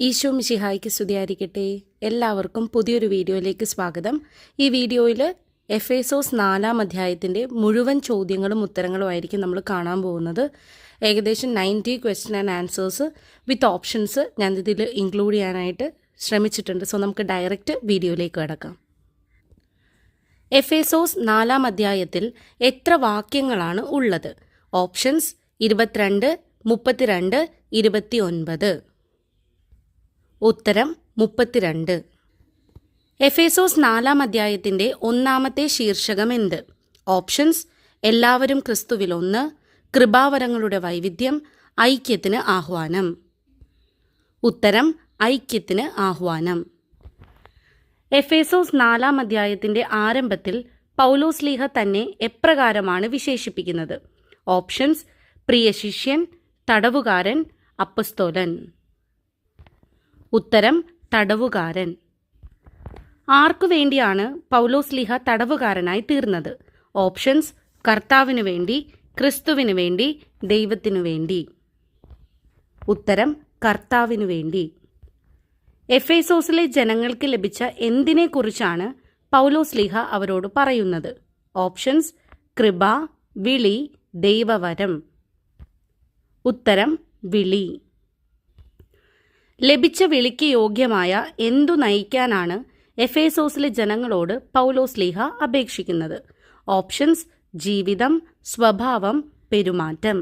ഈശോ മിശിഹായ്ക്ക് സ്തുതിയായിരിക്കട്ടെ. എല്ലാവർക്കും പുതിയൊരു വീഡിയോയിലേക്ക് സ്വാഗതം. ഈ വീഡിയോയിൽ എഫേസോസ് 4-ാം അധ്യായത്തിൻ്റെ മുഴുവൻ ചോദ്യങ്ങളും ഉത്തരങ്ങളും ആയിരിക്കും നമ്മൾ കാണാൻ പോകുന്നത്. ഏകദേശം 90 question and answers with options ഞാൻ ഇതിൽ ഇൻക്ലൂഡ് ചെയ്യാനായിട്ട് ശ്രമിച്ചിട്ടുണ്ട്. സോ നമുക്ക് ഡയറക്റ്റ് വീഡിയോയിലേക്ക് കിടക്കാം. എഫേസോസ് 4-ാം അധ്യായത്തിൽ എത്ര വാക്യങ്ങളാണ് ഉള്ളത്? ഓപ്ഷൻസ് 22, 32, 29. ഉത്തരം 32. എഫേസോസ് 4-ാം അധ്യായത്തിൻ്റെ ഒന്നാമത്തെ ശീർഷകം എന്ത്? ഓപ്ഷൻസ്: എല്ലാവരും ക്രിസ്തുവിൽ ഒന്ന്, കൃപാവരങ്ങളുടെ വൈവിധ്യം, ഐക്യത്തിന് ആഹ്വാനം. ഉത്തരം: ഐക്യത്തിന് ആഹ്വാനം. എഫേസോസ് 4-ാം അധ്യായത്തിൻ്റെ ആരംഭത്തിൽ പൗലോസ്ലീഹ തന്നെ എപ്രകാരമാണ് വിശേഷിപ്പിക്കുന്നത്? ഓപ്ഷൻസ്: പ്രിയ ശിഷ്യൻ, തടവുകാരൻ, അപ്പസ്തോലൻ. ഉത്തരം: തടവുകാരൻ. ആർക്കു വേണ്ടിയാണ് പൗലോസ്ലീഹ തടവുകാരനായി തീർന്നത്? ഓപ്ഷൻസ്: കർത്താവിനു വേണ്ടി, ക്രിസ്തുവിനു വേണ്ടി, ദൈവത്തിനു വേണ്ടി. ഉത്തരം: കർത്താവിനു വേണ്ടി. എഫേസോസിലെ ജനങ്ങൾക്ക് ലഭിച്ച എന്തിനെക്കുറിച്ചാണ് പൗലോസ്ലീഹ അവരോട് പറയുന്നത്? ഓപ്ഷൻസ്: കൃപ, വിളി, ദൈവവരം. ഉത്തരം: വിളി. ലഭിച്ച വിളിക്ക് യോഗ്യമായ എന്തു നയിക്കാനാണ് എഫേസോസിലെ ജനങ്ങളോട് പൗലോസ്ലീഹ അപേക്ഷിക്കുന്നത്? ഓപ്ഷൻസ്: ജീവിതം, സ്വഭാവം, പെരുമാറ്റം.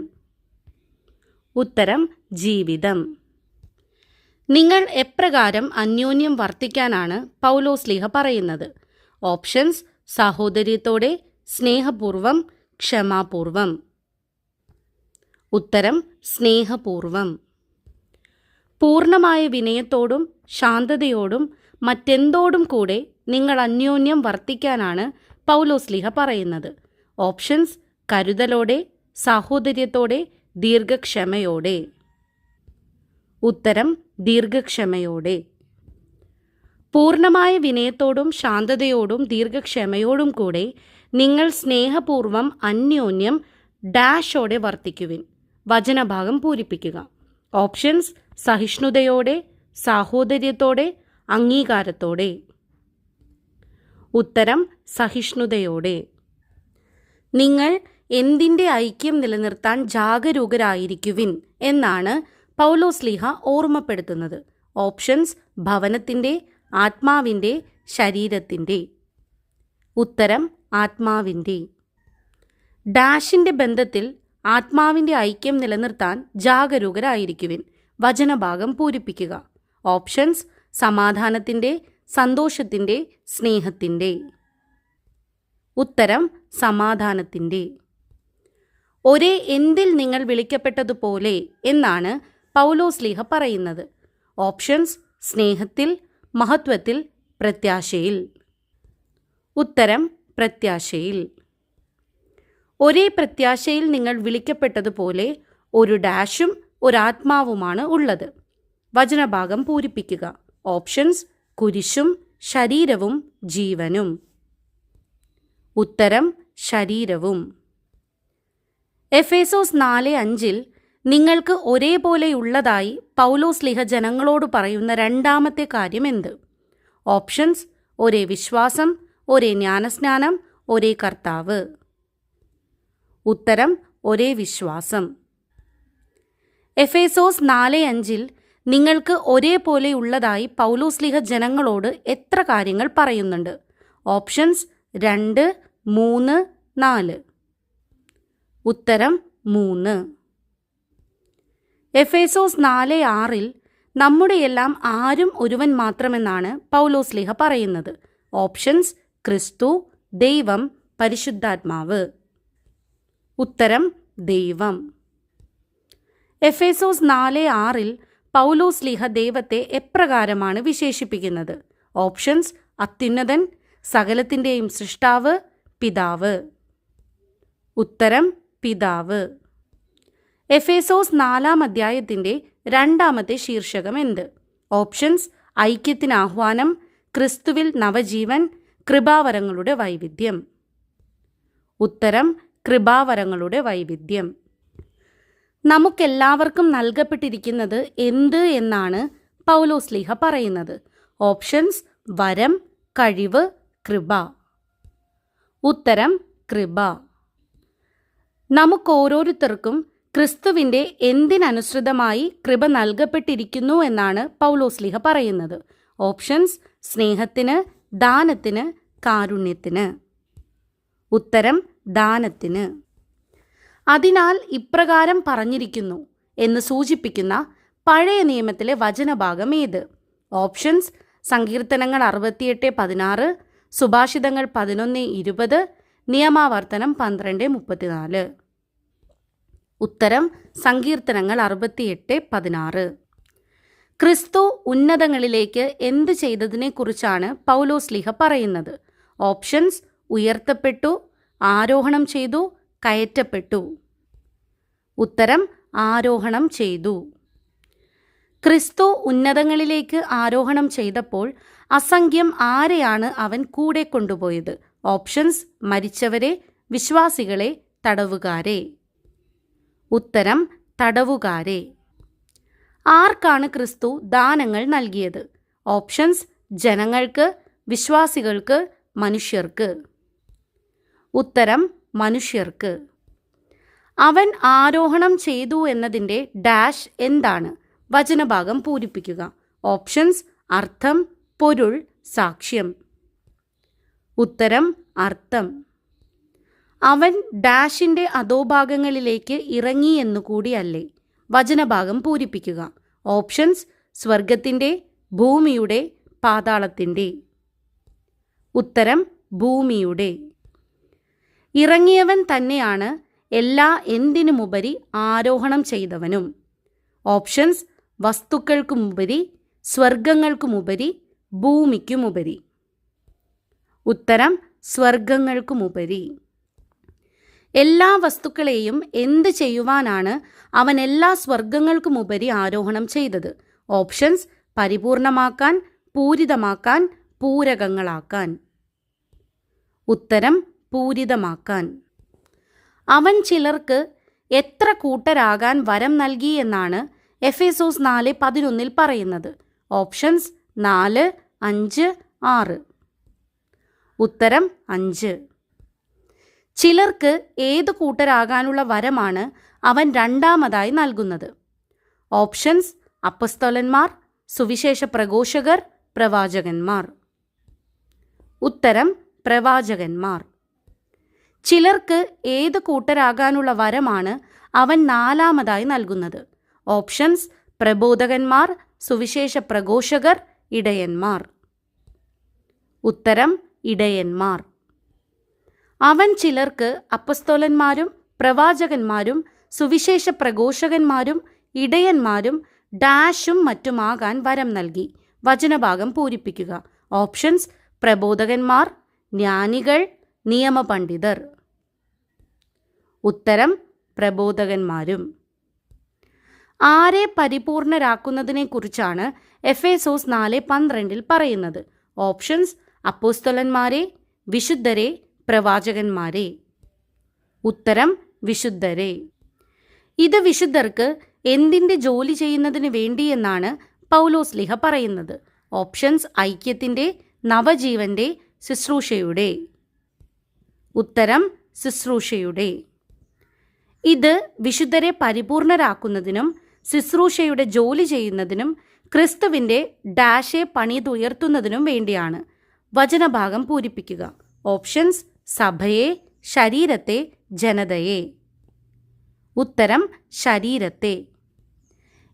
ഉത്തരം: ജീവിതം. നിങ്ങൾ എപ്രകാരം അന്യോന്യം വർത്തിക്കാനാണ് പൗലോസ്ലീഹ പറയുന്നത്? ഓപ്ഷൻസ്: സാഹോദര്യത്തോടെ, സ്നേഹപൂർവം, ക്ഷമാപൂർവം. ഉത്തരം: സ്നേഹപൂർവം. പൂർണ്ണമായ വിനയത്തോടും ശാന്തതയോടും മറ്റെന്തോടും കൂടെ നിങ്ങൾ അന്യോന്യം വർത്തിക്കാനാണ് പൗലോസ്ലീഹ പറയുന്നത്? ഓപ്ഷൻസ്: കരുതലോടെ, സാഹോദര്യത്തോടെ, ദീർഘക്ഷമയോടെ. ഉത്തരം: ദീർഘക്ഷമയോടെ. പൂർണ്ണമായ വിനയത്തോടും ശാന്തതയോടും ദീർഘക്ഷമയോടും കൂടെ നിങ്ങൾ സ്നേഹപൂർവം അന്യോന്യം ഡാഷോടെ വർത്തിക്കുവിൻ. വചനഭാഗം പൂരിപ്പിക്കുക. ഓപ്ഷൻസ്: സഹിഷ്ണുതയോടെ, സാഹോദര്യത്തോടെ, അംഗീകാരത്തോടെ. ഉത്തരം: സഹിഷ്ണുതയോടെ. നിങ്ങൾ എന്തിൻ്റെ ഐക്യം നിലനിർത്താൻ ജാഗരൂകരായിരിക്കുവിൻ എന്നാണ് പൗലോസ്ലീഹ ഓർമ്മപ്പെടുത്തുന്നത്? ഓപ്ഷൻസ്: ഭവനത്തിൻ്റെ, ആത്മാവിൻ്റെ, ശരീരത്തിൻ്റെ. ഉത്തരം: ആത്മാവിൻ്റെ. ഡാഷിൻ്റെ ബന്ധത്തിൽ ആത്മാവിൻ്റെ ഐക്യം നിലനിർത്താൻ ജാഗരൂകരായിരിക്കുവിൻ. വചനഭാഗം പൂരിപ്പിക്കുക. ഓപ്ഷൻസ്: സമാധാനത്തിൻ്റെ, സന്തോഷത്തിൻ്റെ, സ്നേഹത്തിൻ്റെ. ഉത്തരം: സമാധാനത്തിൻ്റെ. ഒരേ എന്തിൽ നിങ്ങൾ വിളിക്കപ്പെട്ടതുപോലെ എന്നാണ് പൗലോസ്ലീഹ പറയുന്നത്? ഓപ്ഷൻസ്: സ്നേഹത്തിൽ, മഹത്വത്തിൽ, പ്രത്യാശയിൽ. ഉത്തരം: പ്രത്യാശയിൽ. ഒരേ പ്രത്യാശയിൽ നിങ്ങൾ വിളിക്കപ്പെട്ടതുപോലെ ഒരു ഡാഷും ഒരാത്മാവുമാണ് ഉള്ളത്. വചനഭാഗം പൂരിപ്പിക്കുക. ഓപ്ഷൻസ്: കുരിശും ശരീരവും ജീവനും. ഉത്തരം: ശരീരവും. എഫേസോസ് 4:5 നിങ്ങൾക്ക് ഒരേപോലെയുള്ളതായി പൗലോസ്ലീഹ ജനങ്ങളോട് പറയുന്ന രണ്ടാമത്തെ കാര്യം എന്ത്? ഓപ്ഷൻസ്: ഒരേ വിശ്വാസം, ഒരേ ജ്ഞാനസ്നാനം, ഒരേ കർത്താവ്. ഉത്തരം: ഒരേ വിശ്വാസം. എഫേസോസ് 4:5 നിങ്ങൾക്ക് ഒരേപോലെയുള്ളതായി പൗലോസ്ലീഹ ജനങ്ങളോട് എത്ര കാര്യങ്ങൾ പറയുന്നുണ്ട്? ഓപ്ഷൻസ്: 2, 3, 4. ഉത്തരം: 3. എഫേസോസ് 4:6 നമ്മുടെയെല്ലാം ആരും ഒരുവൻ മാത്രമെന്നാണ് പൗലോസ്ലീഹ പറയുന്നത്? ഓപ്ഷൻസ്: ക്രിസ്തു, ദൈവം, പരിശുദ്ധാത്മാവ്. ഉത്തരം: ദൈവം. എഫേസോസ് 4:6 പൗലോസ്ലീഹ ദൈവത്തെ എപ്രകാരമാണ് വിശേഷിപ്പിക്കുന്നത്? ഓപ്ഷൻസ്: അത്യുന്നതൻ, സകലത്തിൻ്റെയും സൃഷ്ടാവ്, പിതാവ്. ഉത്തരം: പിതാവ്. എഫേസോസ് 4-ാം അധ്യായത്തിൻ്റെ രണ്ടാമത്തെ ശീർഷകം എന്ത്? ഓപ്ഷൻസ്: ഐക്യത്തിന് ആഹ്വാനം, ക്രിസ്തുവിൽ നവജീവൻ, കൃപാവരങ്ങളുടെ വൈവിധ്യം. ഉത്തരം: കൃപാവരങ്ങളുടെ വൈവിധ്യം. നമുക്കെല്ലാവർക്കും നൽകപ്പെട്ടിരിക്കുന്നത് എന്ത് എന്നാണ് പൗലോസ്ലീഹ പറയുന്നത്? ഓപ്ഷൻസ്: വരം, കഴിവ്, കൃപ. ഉത്തരം: കൃപ. നമുക്കോരോരുത്തർക്കും ക്രിസ്തുവിൻ്റെ എന്തിനനുസൃതമായി കൃപ നൽകപ്പെട്ടിരിക്കുന്നു എന്നാണ് പൗലോസ്ലീഹ പറയുന്നത്? ഓപ്ഷൻസ്: സ്നേഹത്തിന്, ദാനത്തിന്, കാരുണ്യത്തിന്. ഉത്തരം: ദാനത്തിന്. അതിനാൽ ഇപ്രകാരം പറഞ്ഞിരിക്കുന്നു എന്ന് സൂചിപ്പിക്കുന്ന പഴയ നിയമത്തിലെ വചനഭാഗം ഏത്? ഓപ്ഷൻസ്: സങ്കീർത്തനങ്ങൾ 68:16, സുഭാഷിതങ്ങൾ 11:20, നിയമാവർത്തനം 12:34. ഉത്തരം: സങ്കീർത്തനങ്ങൾ 68:16. ക്രിസ്തു ഉന്നതങ്ങളിലേക്ക് എന്ത് ചെയ്തതിനെക്കുറിച്ചാണ് പൗലോസ്ലീഹ പറയുന്നത്? ഓപ്ഷൻസ്: ഉയർത്തപ്പെട്ടു, ആരോഹണം ചെയ്തു, കയറ്റപ്പെട്ടു. ഉത്തരം: ആരോഹണം ചെയ്തു. ക്രിസ്തു ഉന്നതങ്ങളിലേക്ക് ആരോഹണം ചെയ്തപ്പോൾ അസംഖ്യം ആരെയാണ് അവൻ കൂടെ കൊണ്ടുപോയത്? ഓപ്ഷൻസ്: മരിച്ചവരെ, വിശ്വാസികളെ, തടവുകാരെ. ഉത്തരം: തടവുകാരെ. ആർക്കാണ് ക്രിസ്തു ദാനങ്ങൾ നൽകിയത്? ഓപ്ഷൻസ്: ജനങ്ങൾക്ക്, വിശ്വാസികൾക്ക്, മനുഷ്യർക്ക്. ഉത്തരം: മനുഷ്യർക്ക്. അവൻ ആരോഹണം ചെയ്തു എന്നതിൻ്റെ ഡാഷ് എന്താണ്? വചനഭാഗം പൂരിപ്പിക്കുക. ഓപ്ഷൻസ്: അർത്ഥം, പൊരുൾ, സാക്ഷ്യം. ഉത്തരം: അർത്ഥം. അവൻ ഡാഷിൻ്റെ അധോഭാഗങ്ങളിലേക്ക് ഇറങ്ങി എന്നുകൂടിയല്ലേ? വചനഭാഗം പൂരിപ്പിക്കുക. ഓപ്ഷൻസ്: സ്വർഗത്തിൻ്റെ, ഭൂമിയുടെ, പാതാളത്തിൻ്റെ. ഉത്തരം: ഭൂമിയുടെ. ഇറങ്ങിയവൻ തന്നെയാണ് എല്ലാ എന്തിനുമുപരി ആരോഹണം ചെയ്തവനും. ഓപ്ഷൻസ്: വസ്തുക്കൾക്കുമുപരി, സ്വർഗങ്ങൾക്കുമുപരി, ഭൂമിക്കുമുപരി. ഉത്തരം: സ്വർഗങ്ങൾക്കുമുപരി. എല്ലാ വസ്തുക്കളെയും എന്ത് ചെയ്യുവാനാണ് അവൻ എല്ലാ സ്വർഗങ്ങൾക്കുമുപരി ആരോഹണം ചെയ്തത്? ഓപ്ഷൻസ്: പരിപൂർണമാക്കാൻ, പൂരിതമാക്കാൻ, പൂരകങ്ങളാക്കാൻ. ഉത്തരം: പൂരിതമാക്കാൻ. അവൻ ചിലർക്ക് എത്ര കൂട്ടരാകാൻ വരം നൽകി എന്നാണ് എഫേസോസ് 4:11 പറയുന്നത്? ഓപ്ഷൻസ്: 4, 5, 6. ഉത്തരം: 5. ചിലർക്ക് ഏത് കൂട്ടരാകാനുള്ള വരമാണ് അവൻ രണ്ടാമതായി നൽകുന്നത്? ഓപ്ഷൻസ്: അപ്പസ്തോലന്മാർ, സുവിശേഷ പ്രഘോഷകർ, പ്രവാചകന്മാർ. ഉത്തരം: പ്രവാചകന്മാർ. ചിലർക്ക് ഏത് കൂട്ടരാകാനുള്ള വരമാണ് അവൻ നാലാമതായി നൽകുന്നത്? ഓപ്ഷൻസ്: പ്രബോധകന്മാർ, സുവിശേഷ പ്രഘോഷകർ, ഇടയന്മാർ. ഉത്തരം: ഇടയന്മാർ. അവൻ ചിലർക്ക് അപ്പസ്തോലന്മാരും, പ്രവാചകന്മാരും, സുവിശേഷ പ്രഘോഷകന്മാരും, ഇടയന്മാരും, ഡാഷും മറ്റുമാകാൻ വരം നൽകി. വചനഭാഗം പൂരിപ്പിക്കുക. ഓപ്ഷൻസ്: പ്രബോധകന്മാർ, ജ്ഞാനികൾ, നിയമപണ്ഡിതർ. ഉത്തരം: പ്രബോധകന്മാരും. ആരെ പരിപൂർണരാക്കുന്നതിനെക്കുറിച്ചാണ് എഫേസോസ് 4:12 പറയുന്നത്? ഓപ്ഷൻസ്: അപ്പോസ്തലന്മാരെ, വിശുദ്ധരെ, പ്രവാചകന്മാരെ. ഉത്തരം: വിശുദ്ധരെ. ഇത് വിശുദ്ധർക്ക് എന്തിൻ്റെ ജോലി ചെയ്യുന്നതിന് വേണ്ടിയെന്നാണ് പൗലോസ്ലീഹ പറയുന്നത്? ഓപ്ഷൻസ്: ഐക്യത്തിൻ്റെ, നവജീവൻ്റെ, ശുശ്രൂഷയുടെ. ഉത്തരം: ശുശ്രൂഷയുടെ. ഇത് വിശുദ്ധരെ പരിപൂർണരാക്കുന്നതിനും ശുശ്രൂഷയുടെ ജോലി ചെയ്യുന്നതിനും ക്രിസ്തുവിൻ്റെ ഡാഷെ പണിതുയർത്തുന്നതിനും വേണ്ടിയാണ്. വചനഭാഗം പൂരിപ്പിക്കുക. ഓപ്ഷൻസ്: സഭയെ, ശരീരത്തെ, ജനതയെ. ഉത്തരം: ശരീരത്തെ.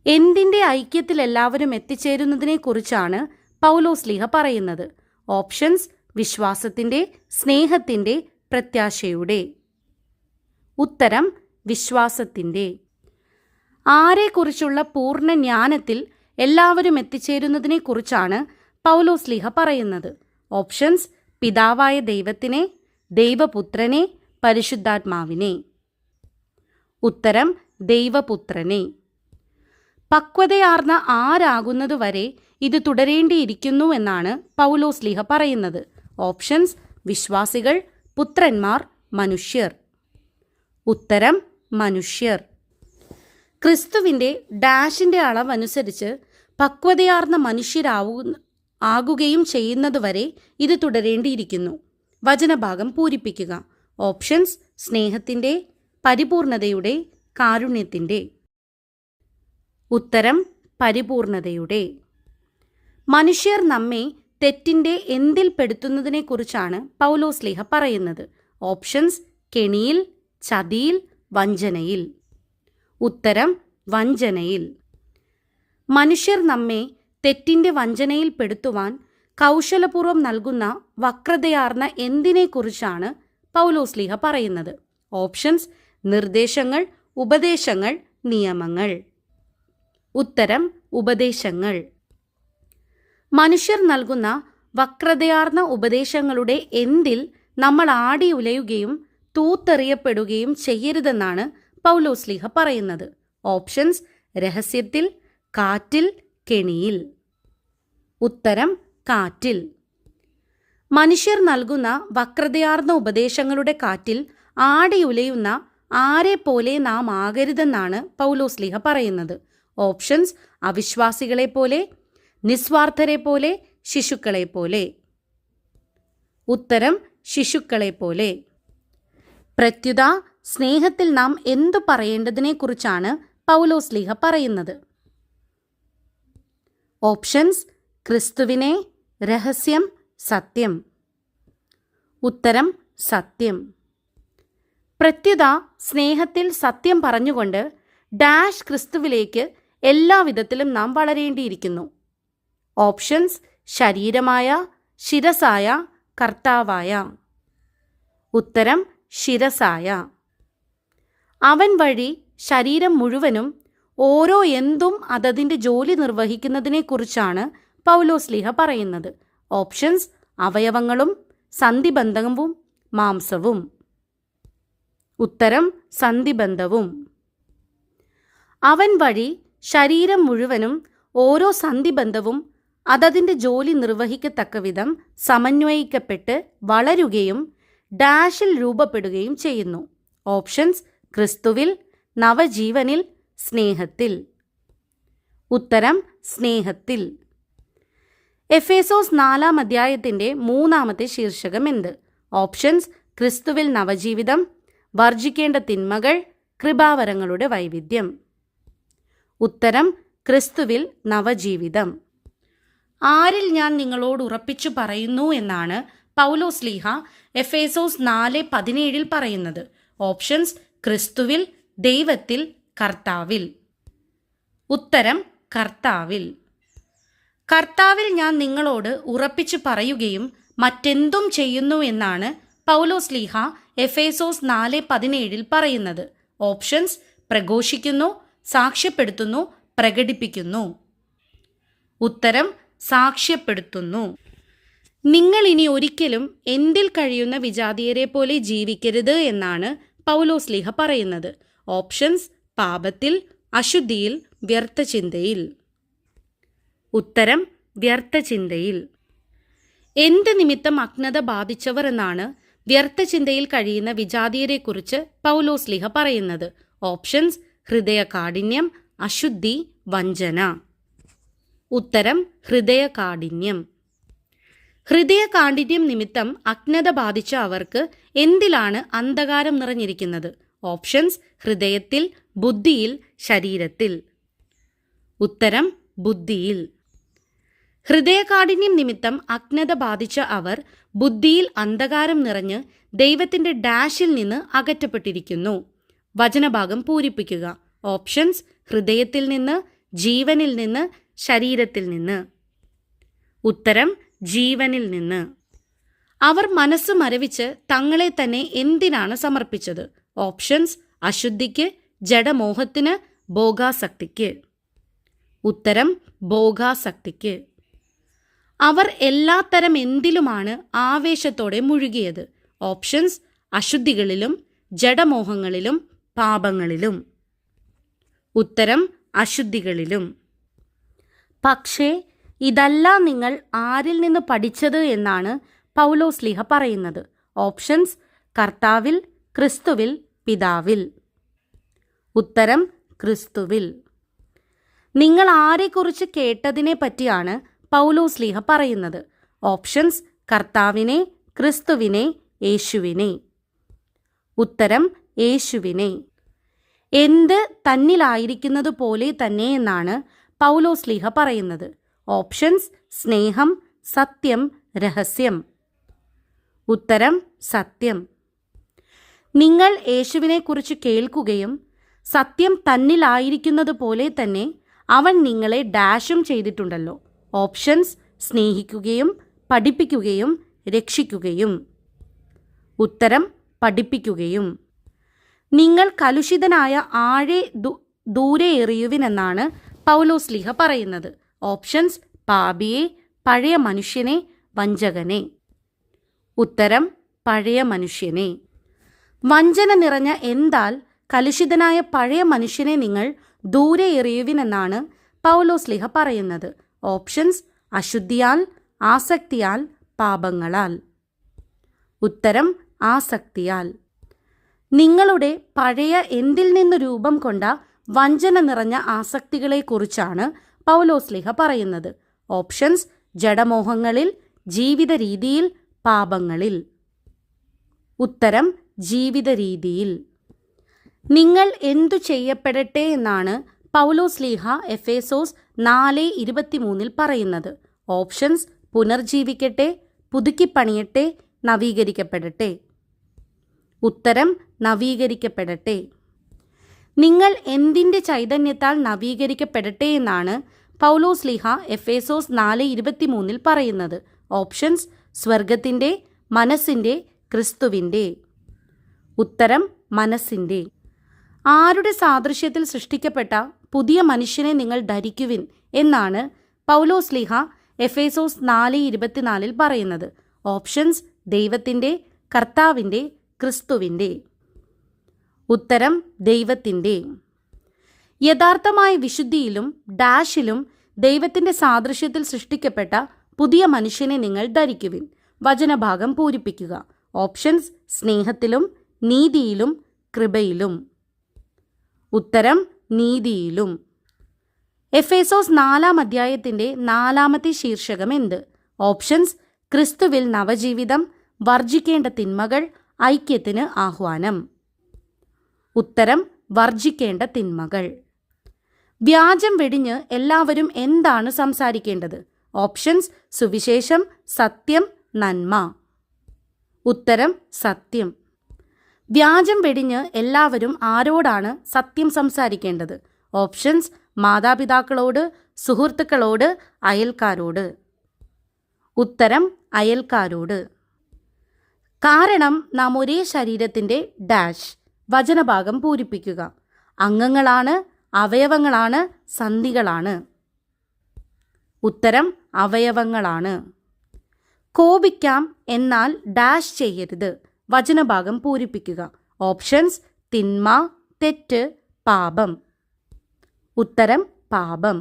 എന്തിൻ്റെ ഐക്യത്തിൽ എല്ലാവരും എത്തിച്ചേരുന്നതിനെക്കുറിച്ചാണ് പൗലോസ്ലീഹ പറയുന്നത്? ഓപ്ഷൻസ്: വിശ്വാസത്തിൻ്റെ, സ്നേഹത്തിൻ്റെ, പ്രത്യാശയുടെ. ഉത്തരം: വിശ്വാസത്തിൻ്റെ. ആരെക്കുറിച്ചുള്ള പൂർണ്ണ ജ്ഞാനത്തിൽ എല്ലാവരും എത്തിച്ചേരുന്നതിനെക്കുറിച്ചാണ് പൗലോസ്ലീഹ പറയുന്നത്? ഓപ്ഷൻസ്: പിതാവായ ദൈവത്തിനെ, ദൈവപുത്രനെ, പരിശുദ്ധാത്മാവിനെ. ഉത്തരം: ദൈവപുത്രനെ. പക്വതയാർന്ന ആരാകുന്നതുവരെ ഇത് തുടരേണ്ടിയിരിക്കുന്നു എന്നാണ് പൗലോസ്ലീഹ പറയുന്നത്? ഓപ്ഷൻസ്: വിശ്വാസികൾ, പുത്രന്മാർ, മനുഷ്യർ. ഉത്തരം: മനുഷ്യർ. ക്രിസ്തുവിൻ്റെ ഡാഷിൻ്റെ അളവനുസരിച്ച് പക്വതയാർന്ന ആകുകയും ചെയ്യുന്നതുവരെ ഇത് തുടരേണ്ടിയിരിക്കുന്നു. വചനഭാഗം പൂരിപ്പിക്കുക. ഓപ്ഷൻസ്: സ്നേഹത്തിൻ്റെ, പരിപൂർണതയുടെ, കാരുണ്യത്തിൻ്റെ. ഉത്തരം: പരിപൂർണതയുടെ. മനുഷ്യർ നമ്മെ തെറ്റിൻ്റെ എന്തിൽ പെടുത്തുന്നതിനെക്കുറിച്ചാണ് പൗലോസ്ലീഹ പറയുന്നത്? ഓപ്ഷൻസ്: കെണിയിൽ, ചതിയിൽ, വഞ്ചനയിൽ. ഉത്തരം: വഞ്ചനയിൽ. മനുഷ്യർ നമ്മെ തെറ്റിൻ്റെ വഞ്ചനയിൽ പെടുത്തുവാൻ കൗശലപൂർവ്വം നൽകുന്ന വക്രതയാർന്ന എന്തിനെക്കുറിച്ചാണ് പൗലോസ്ലീഹ പറയുന്നത്? ഓപ്ഷൻസ്: നിർദ്ദേശങ്ങൾ, ഉപദേശങ്ങൾ, നിയമങ്ങൾ. ഉത്തരം: ഉപദേശങ്ങൾ. മനുഷ്യർ നൽകുന്ന വക്രതയാർന്ന ഉപദേശങ്ങളുടെ എന്തിൽ നമ്മൾ ആടി ഉലയുകയും തൂത്തെറിയപ്പെടുകയും ചെയ്യരുതെന്നാണ് പൗലോസ്ലീഹ പറയുന്നത്? ഓപ്ഷൻസ്: രഹസ്യത്തിൽ, കാറ്റിൽ, കെണിയിൽ. ഉത്തരം: കാറ്റിൽ. മനുഷ്യർ നൽകുന്ന വക്രതയാർന്ന ഉപദേശങ്ങളുടെ കാറ്റിൽ ആടിയുലയുന്ന ആരെപ്പോലെ നാം ആകരുതെന്നാണ് പൗലോസ്ലീഹ പറയുന്നത്? ഓപ്ഷൻസ്: അവിശ്വാസികളെ പോലെ, നിസ്വാർത്ഥരെ പോലെ, ശിശുക്കളെ പോലെ. ഉത്തരം: ശിശുക്കളെ പോലെ. പ്രത്യുത സ്നേഹത്തിൽ നാം എന്തു പറയേണ്ടതിനെക്കുറിച്ചാണ് പൗലോസ്ലീഹ പറയുന്നത്? ഓപ്ഷൻസ്: ക്രിസ്തുവിനെ, രഹസ്യം, സത്യം. ഉത്തരം: സത്യം. പ്രത്യുത സ്നേഹത്തിൽ സത്യം പറഞ്ഞുകൊണ്ട് ഡാഷ് ക്രിസ്തുവിലേക്ക് എല്ലാവിധത്തിലും നാം വളരേണ്ടിയിരിക്കുന്നു. ഓപ്ഷൻസ്: ശരീരമായ, ശിരസായ, കർത്താവായ. ഉത്തരം: ശിരസായ. അവൻ വഴി ശരീരം മുഴുവനും ഓരോ എന്തും അതതിൻ്റെ ജോലി നിർവഹിക്കുന്നതിനെക്കുറിച്ചാണ് പൗലോസ്ലീഹ പറയുന്നത്? ഓപ്ഷൻസ്: അവയവങ്ങളും, സന്ധിബന്ധവും, മാംസവും. ഉത്തരം: സന്ധിബന്ധവും. അവൻ വഴി ശരീരം മുഴുവനും ഓരോ സന്ധിബന്ധവും അതതിൻ്റെ ജോലി നിർവഹിക്കത്തക്ക വിധം സമന്വയിക്കപ്പെട്ട് വളരുകയും ഡാഷിൽ രൂപപ്പെടുകയും ചെയ്യുന്നു. ഓപ്ഷൻസ്: ക്രിസ്തുവിൽ, നവജീവനിൽ, സ്നേഹത്തിൽ. ഉത്തരം: സ്നേഹത്തിൽ. എഫേസോസ് 4-ാം അധ്യായത്തിൻ്റെ 3-ാമത്തെ ശീർഷകം എന്ത്? ഓപ്ഷൻസ്: ക്രിസ്തുവിൽ നവജീവിതം, വർജിക്കേണ്ട തിന്മകൾ, കൃപാവരങ്ങളുടെ വൈവിധ്യം. ഉത്തരം: ക്രിസ്തുവിൽ നവജീവിതം. ആരിൽ ഞാൻ നിങ്ങളോട് ഉറപ്പിച്ചു പറയുന്നു എന്നാണ് പൗലോസ്ലീഹ എഫേസോസ് 4:17 പറയുന്നത്? ഓപ്ഷൻസ്: ക്രിസ്തുവിൽ, ദൈവത്തിൽ, കർത്താവിൽ. ഉത്തരം: കർത്താവിൽ. കർത്താവിൽ ഞാൻ നിങ്ങളോട് ഉറപ്പിച്ചു പറയുകയും മറ്റെന്തും ചെയ്യുന്നു എന്നാണ് പൗലോസ്ലീഹ എഫേസോസ് 4:17 പറയുന്നത്? ഓപ്ഷൻസ്: പ്രഘോഷിക്കുന്നു, സാക്ഷ്യപ്പെടുത്തുന്നു, പ്രകടിപ്പിക്കുന്നു. ഉത്തരം: സാക്ഷ്യപ്പെടുത്തുന്നു. നിങ്ങൾ ഇനി ഒരിക്കലും എന്തിൽ കഴിയുന്ന വിജാതീയരെ പോലെ ജീവിക്കരുത് എന്നാണ് പൗലോസ്ലീഹ പറയുന്നത്? ഓപ്ഷൻസ്: പാപത്തിൽ, അശുദ്ധിയിൽ, വ്യർത്ഥചിന്തയിൽ. ഉത്തരം: വ്യർത്ഥചിന്തയിൽ. എന്ത് നിമിത്തം അജ്ഞത ബാധിച്ചവർ എന്നാണ് വ്യർത്ഥചിന്തയിൽ കഴിയുന്ന വിജാതീയരെക്കുറിച്ച് പൗലോസ്ലീഹ പറയുന്നത്? ഓപ്ഷൻസ്: ഹൃദയകാഠിന്യം, അശുദ്ധി, വഞ്ചന. ഉത്തരം: ഹൃദയകാഠിന്യം. ഹൃദയകാഠിന്യം നിമിത്തം അജ്ഞത ബാധിച്ച അവർക്ക് എന്തിലാണ് അന്ധകാരം നിറഞ്ഞിരിക്കുന്നത്? ഓപ്ഷൻസ്: ഹൃദയത്തിൽ, ബുദ്ധിയിൽ, ശരീരത്തിൽ. ഉത്തരം: ബുദ്ധിയിൽ. ഹൃദയകാഠിന്യം നിമിത്തം അജ്ഞത ബാധിച്ച അവർ ബുദ്ധിയിൽ അന്ധകാരം നിറഞ്ഞ് ദൈവത്തിൻ്റെ ഡാഷിൽ നിന്ന് അകറ്റപ്പെട്ടിരിക്കുന്നു. വചനഭാഗം പൂരിപ്പിക്കുക. ഓപ്ഷൻസ്: ഹൃദയത്തിൽ നിന്ന്, ജീവനിൽ നിന്ന്, ശരീരത്തിൽ നിന്ന്. ഉത്തരം: ജീവനിൽ നിന്ന്. അവർ മനസ്സ് മരവിച്ച് തങ്ങളെ തന്നെ എന്തിനാണ് സമർപ്പിച്ചത്? ഓപ്ഷൻസ്: അശുദ്ധിക്ക്, ജഡമോഹത്തിന്, ഭോഗാസക്തിക്ക്. ഉത്തരം: ഭോഗാസക്തിക്ക്. അവർ എല്ലാത്തരം എന്തിലുമാണ് ആവേശത്തോടെ മുഴുകിയത്? ഓപ്ഷൻസ്: അശുദ്ധികളിലും, ജഡമോഹങ്ങളിലും, പാപങ്ങളിലും. ഉത്തരം: അശുദ്ധികളിലും. പക്ഷേ ഇതല്ല നിങ്ങൾ ആരിൽ നിന്ന് പഠിച്ചത് എന്നാണ് പൗലോസ്ലീഹ പറയുന്നത്? ഓപ്ഷൻസ്: കർത്താവിൽ, ക്രിസ്തുവിൽ, പിതാവിൽ. ഉത്തരം: ക്രിസ്തുവിൽ. നിങ്ങൾ ആരെക്കുറിച്ച് കേട്ടതിനെ പറ്റിയാണ് പൗലോസ്ലീഹ പറയുന്നത്? ഓപ്ഷൻസ്: കർത്താവിനെ, ക്രിസ്തുവിനെ, യേശുവിനെ. ഉത്തരം: യേശുവിനെ. എന്ത് തന്നിലായിരിക്കുന്നത് പോലെ തന്നെ എന്നാണ് പൗലോസ്ലീഹ പറയുന്നത്? ഓപ്ഷൻസ്: സ്നേഹം, സത്യം, രഹസ്യം. ഉത്തരം: സത്യം. നിങ്ങൾ യേശുവിനെക്കുറിച്ച് കേൾക്കുകയും സത്യം തന്നിലായിരിക്കുന്നത് പോലെ തന്നെ അവൻ നിങ്ങളെ ഡാഷും ചെയ്തിട്ടുണ്ടല്ലോ. ഓപ്ഷൻസ്: സ്നേഹിക്കുകയും പഠിപ്പിക്കുകയും രക്ഷിക്കുകയും. ഉത്തരം: പഠിപ്പിക്കുകയും. നിങ്ങൾ കലുഷിതനായ ആഴെ ദൂരെ എറിയുവിനെന്നാണ് പൗലോസ്ലീഹ പറയുന്നത്? ഓപ്ഷൻസ്: പാപിയെ, പഴയ മനുഷ്യനെ, വഞ്ചകനെ. ഉത്തരം: പഴയ മനുഷ്യനെ. വഞ്ചന നിറഞ്ഞ എന്താൽ കലുഷിതനായ പഴയ മനുഷ്യനെ നിങ്ങൾ ദൂരെ എറിയുവിനെന്നാണ് പൗലോസ്ലീഹ പറയുന്നത്? ഓപ്ഷൻസ്: അശുദ്ധിയാൽ, ആസക്തിയാൽ, പാപങ്ങളാൽ. ഉത്തരം: ആസക്തിയാൽ. നിങ്ങളുടെ പഴയ എന്തിൽ നിന്ന് രൂപം കൊണ്ട വഞ്ചന നിറഞ്ഞ ആസക്തികളെക്കുറിച്ചാണ് പൗലോസ്ലീഹ പറയുന്നത്? ഓപ്ഷൻസ്: ജഡമോഹങ്ങളിൽ, ജീവിത രീതിയിൽ, പാപങ്ങളിൽ. ഉത്തരം: ജീവിത രീതിയിൽ. നിങ്ങൾ എന്തു ചെയ്യപ്പെടട്ടെ എന്നാണ് പൗലോസ്ലീഹ എഫേസോസ് 4:23 പറയുന്നത്? ഓപ്ഷൻസ്: പുനർജീവിക്കട്ടെ, പുതുക്കിപ്പണിയട്ടെ, നവീകരിക്കപ്പെടട്ടെ. ഉത്തരം: നവീകരിക്കപ്പെടട്ടെ. നിങ്ങൾ എന്തിൻ്റെ ചൈതന്യത്താൽ നവീകരിക്കപ്പെടട്ടെ എന്നാണ് പൗലോസ്ലീഹ എഫേസോസ് 4:23 പറയുന്നത്? ഓപ്ഷൻസ്: സ്വർഗത്തിൻ്റെ, മനസ്സിൻ്റെ, ക്രിസ്തുവിൻ്റെ. ഉത്തരം: മനസ്സിൻ്റെ. ആരുടെ സാദൃശ്യത്തിൽ സൃഷ്ടിക്കപ്പെട്ട പുതിയ മനുഷ്യനെ നിങ്ങൾ ധരിക്കുവിൻ എന്നാണ് പൗലോസ്ലീഹ എഫേസോസ് 4:24 പറയുന്നത്? ഓപ്ഷൻസ്: ദൈവത്തിൻ്റെ, കർത്താവിൻ്റെ, ക്രിസ്തുവിൻ്റെ. ഉത്തരം: ദൈവത്തിൻ്റെ. യഥാർത്ഥമായ വിശുദ്ധിയിലും ഡാഷിലും ദൈവത്തിൻ്റെ സാദൃശ്യത്തിൽ സൃഷ്ടിക്കപ്പെട്ട പുതിയ മനുഷ്യനെ നിങ്ങൾ ധരിക്കുവിൻ. വചനഭാഗം പൂരിപ്പിക്കുക. ഓപ്ഷൻസ്: സ്നേഹത്തിലും, നീതിയിലും, കൃപയിലും. ഉത്തരം: നീതിയിലും. എഫേസോസ് 4-ാം അധ്യായത്തിൻ്റെ 4-ാമത്തെ ശീർഷകം എന്ത്? ഓപ്ഷൻസ്: ക്രിസ്തുവിൽ നവജീവിതം, വർജിക്കേണ്ട തിന്മകൾ, ഐക്യത്തിന് ആഹ്വാനം. ഉത്തരം: വർജിക്കേണ്ട തിന്മകൾ. വ്യാജം വെടിഞ്ഞ് എല്ലാവരും എന്താണ് സംസാരിക്കേണ്ടത്? ഓപ്ഷൻസ്: സുവിശേഷം, സത്യം, നന്മ. ഉത്തരം: സത്യം. വ്യാജം വെടിഞ്ഞ് എല്ലാവരും ആരോടാണ് സത്യം സംസാരിക്കേണ്ടത്? ഓപ്ഷൻസ്: മാതാപിതാക്കളോട്, സുഹൃത്തുക്കളോട്, അയൽക്കാരോട്. ഉത്തരം: അയൽക്കാരോട്. കാരണം നാം ഒരേ ശരീരത്തിൻ്റെ ഡാഷ്. വചനഭാഗം പൂരിപ്പിക്കുക. അംഗങ്ങളാണ്, അവയവങ്ങളാണ്, സന്ധികളാണ്. ഉത്തരം: അവയവങ്ങളാണ്. കോപിക്കാം, എന്നാൽ ഡാഷ് ചെയ്യരുത്. വചനഭാഗം പൂരിപ്പിക്കുക. ഓപ്ഷൻസ്: തിന്മ, തെറ്റ്, പാപം. ഉത്തരം: പാപം.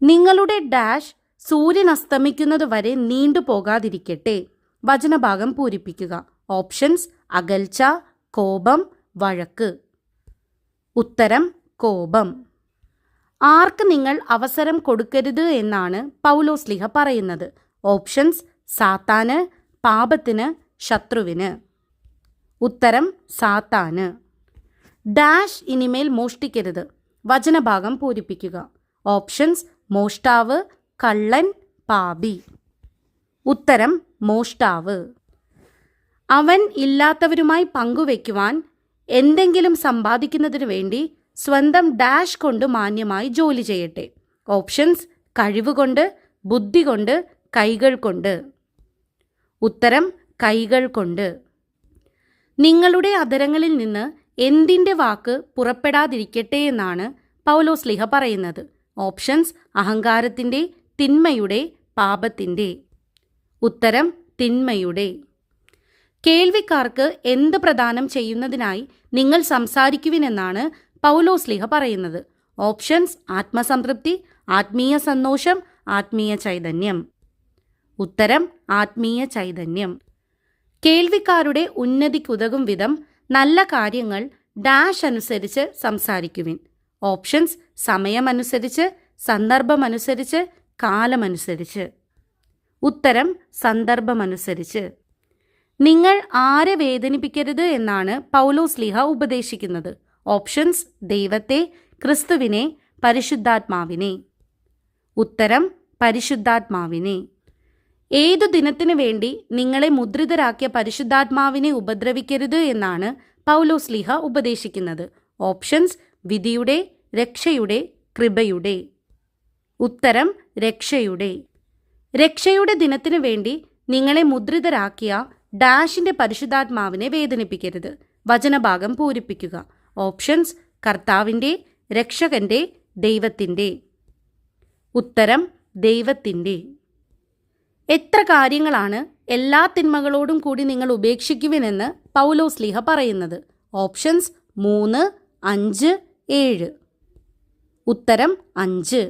നിങ്ങളുടെ ഡാഷ് സൂര്യൻ അസ്തമിക്കുന്നത് വരെ നീണ്ടുപോകാതിരിക്കട്ടെ. വചനഭാഗം പൂരിപ്പിക്കുക. ഓപ്ഷൻസ്: അകൽച്ച, കോപം, വഴക്ക്. ഉത്തരം: കോപം. ആർക്ക് നിങ്ങൾ അവസരം കൊടുക്കരുത് എന്നാണ് പൗലോസ്ലീഹ പറയുന്നത്? ഓപ്ഷൻസ്: സാത്താന്, പാപത്തിന്, ശത്രുവിന്. ഉത്തരം: സാത്താന്. ഡാഷ് ഇനിമേൽ മോഷ്ടിക്കരുത്. വചനഭാഗം പൂരിപ്പിക്കുക. ഓപ്ഷൻസ്: മോഷ്ടാവ്, കള്ളൻ, പാപി. ഉത്തരം: മോഷ്ടാവ്. അവൻ ഇല്ലാത്തവരുമായി പങ്കുവെക്കുവാൻ എന്തെങ്കിലും സമ്പാദിക്കുന്നതിനു വേണ്ടി സ്വന്തം ഡാഷ് കൊണ്ട് മാന്യമായി ജോലി ചെയ്യട്ടെ. ഓപ്ഷൻസ്: കഴിവുകൊണ്ട്, ബുദ്ധി കൊണ്ട്, കൈകൾ കൊണ്ട്. ഉത്തരം: കൈകൾ കൊണ്ട്. നിങ്ങളുടെ അധരങ്ങളിൽ നിന്ന് എന്തിൻ്റെ വാക്ക് പുറപ്പെടാതിരിക്കട്ടെ എന്നാണ് പൗലോസ്ലീഹ പറയുന്നത്? ഓപ്ഷൻസ്: അഹങ്കാരത്തിൻ്റെ, തിന്മയുടെ, പാപത്തിൻ്റെ. ഉത്തരം: തിന്മയുടെ. കേൾവിക്കാർക്ക് എന്ത് പ്രദാനം ചെയ്യുന്നതിനായി നിങ്ങൾ സംസാരിക്കുവിനെന്നാണ് പൗലോസ്ലീഹ പറയുന്നത്? ഓപ്ഷൻസ്: ആത്മസംതൃപ്തി, ആത്മീയ സന്തോഷം, ആത്മീയ ചൈതന്യം. ഉത്തരം: ആത്മീയ ചൈതന്യം. കേൾവിക്കാരുടെ ഉന്നതിക്കുതകും വിധം നല്ല കാര്യങ്ങൾ ഡാഷ് അനുസരിച്ച് സംസാരിക്കുവിൻ. ഓപ്ഷൻസ് സമയമനുസരിച്ച്, സന്ദർഭമനുസരിച്ച്, കാലമനുസരിച്ച്. ഉത്തരം സന്ദർഭമനുസരിച്ച്. നിങ്ങൾ ആരെ വേദനിപ്പിക്കരുത് എന്നാണ് പൗലോസ്ലീഹ ഉപദേശിക്കുന്നത്? ഓപ്ഷൻസ് ദൈവത്തെ, ക്രിസ്തുവിനെ, പരിശുദ്ധാത്മാവിനെ. ഉത്തരം പരിശുദ്ധാത്മാവിനെ. ഏതു ദിനത്തിനു വേണ്ടി നിങ്ങളെ മുദ്രിതരാക്കിയ പരിശുദ്ധാത്മാവിനെ ഉപദ്രവിക്കരുത് എന്നാണ് പൗലോസ്ലീഹ ഉപദേശിക്കുന്നത്? ഓപ്ഷൻസ് വിധിയുടെ, രക്ഷയുടെ, കൃപയുടെ. ഉത്തരം രക്ഷയുടെ. രക്ഷയുടെ ദിനത്തിനു വേണ്ടി നിങ്ങളെ മുദ്രിതരാക്കിയ ഡാഷിന്റെ പരിശുദ്ധാത്മാവിനെ വേദനിപ്പിക്കരുത്. വചനഭാഗം പൂരിപ്പിക്കുക. ഓപ്ഷൻസ് കർത്താവിൻ്റെ, രക്ഷകന്റെ, ദൈവത്തിൻ്റെ. ഉത്തരം ദൈവത്തിൻ്റെ. എത്ര കാര്യങ്ങളാണ് എല്ലാ തിന്മകളോടും കൂടി നിങ്ങൾ ഉപേക്ഷിക്കുവിനെന്ന് പൗലോസ്ലീഹ പറയുന്നത്? ഓപ്ഷൻസ് 3, 5, 7. ഉത്തരം 5.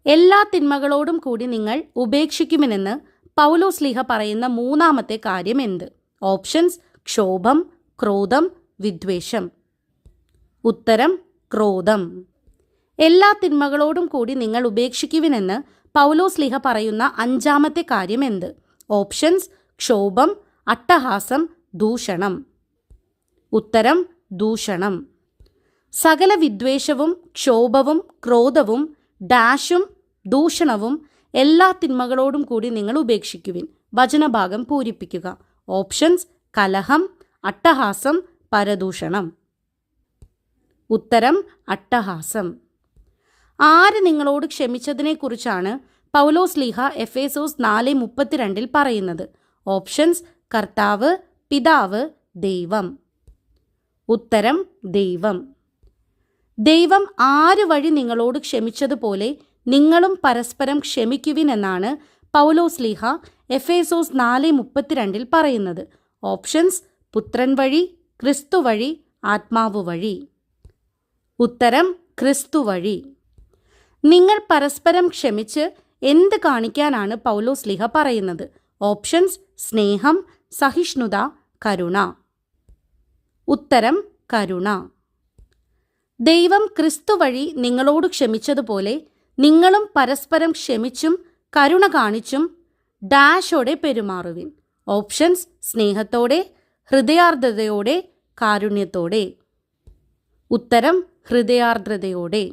എല്ലാ തിന്മകളോടും കൂടി നിങ്ങൾ ഉപേക്ഷിക്കുമെന്ന് പൗലോസ്ലീഹ പറയുന്ന മൂന്നാമത്തെ കാര്യം എന്ത്? ഓപ്ഷൻസ് ക്ഷോഭം, ക്രോധം, വിദ്വേഷം. ഉത്തരം ക്രോധം. എല്ലാ തിന്മകളോടും കൂടി നിങ്ങൾ ഉപേക്ഷിക്കുവിനെന്ന് പൗലോസ്ലീഹ പറയുന്ന അഞ്ചാമത്തെ കാര്യം എന്ത്? ഓപ്ഷൻസ് ക്ഷോഭം, അട്ടഹാസം, ദൂഷണം. ഉത്തരം ദൂഷണം. സകല വിദ്വേഷവും, ക്ഷോഭവും, ക്രോധവും, ഡാഷും, ദൂഷണവും എല്ലാ തിന്മകളോടും കൂടി നിങ്ങൾ ഉപേക്ഷിക്കുവിൻ. വചനഭാഗം പൂരിപ്പിക്കുക. ഓപ്ഷൻസ് കലഹം, അട്ടഹാസം, പരദൂഷണം. ഉത്തരം അട്ടഹാസം. ആര് നിങ്ങളോട് ക്ഷമിച്ചതിനെക്കുറിച്ചാണ് പൗലോസ്ലീഹ എഫേസോസ് 4:32 പറയുന്നത്? ഓപ്ഷൻസ് കർത്താവ്, പിതാവ്, ദൈവം. ഉത്തരം ദൈവം. ദൈവം ആര് വഴി നിങ്ങളോട് ക്ഷമിച്ചതുപോലെ നിങ്ങളും പരസ്പരം ക്ഷമിക്കുവിൻ എന്നാണ് പൗലോസ്ലീഹ എഫേസോസ് 4:32 പറയുന്നത്? ഓപ്ഷൻസ് പുത്രൻ വഴി, ക്രിസ്തു വഴി, ആത്മാവ് വഴി. ഉത്തരം ക്രിസ്തു വഴി. നിങ്ങൾ പരസ്പരം ക്ഷമിച്ച് എന്ത് കാണിക്കാനാണ് പൗലോസ്ലീഹ പറയുന്നത്? ഓപ്ഷൻസ് സ്നേഹം, സഹിഷ്ണുത, കരുണ. ഉത്തരം കരുണ. ദൈവം ക്രിസ്തു വഴി നിങ്ങളോട് ക്ഷമിച്ചതുപോലെ നിങ്ങളും പരസ്പരം ക്ഷമിച്ചും കരുണ കാണിച്ചും ഡാഷോടെ പെരുമാറുവിൻ. ഓപ്ഷൻസ് സ്നേഹത്തോടെ, ഹൃദയാർദ്രതയോടെ, കാരുണ്യത്തോടെ. ഉത്തരം ഹൃദയാർദ്രതയോടെ.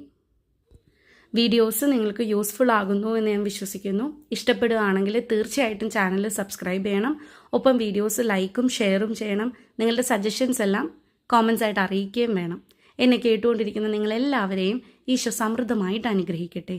വീഡിയോസ് നിങ്ങൾക്ക് യൂസ്ഫുൾ ആകുന്നു എന്ന് ഞാൻ വിശ്വസിക്കുന്നു. ഇഷ്ടപ്പെടുകയാണെങ്കിൽ തീർച്ചയായിട്ടും ചാനൽ സബ്സ്ക്രൈബ് ചെയ്യണം. ഒപ്പം വീഡിയോസ് ലൈക്കും ഷെയറും ചെയ്യണം. നിങ്ങളുടെ സജഷൻസ് എല്ലാം കോമൻസ് ആയിട്ട് അറിയിക്കുകയും വേണം. എന്നെ കേട്ടുകൊണ്ടിരിക്കുന്ന നിങ്ങളെല്ലാവരെയും ഈശോ സമൃദ്ധമായിട്ട് അനുഗ്രഹിക്കട്ടെ.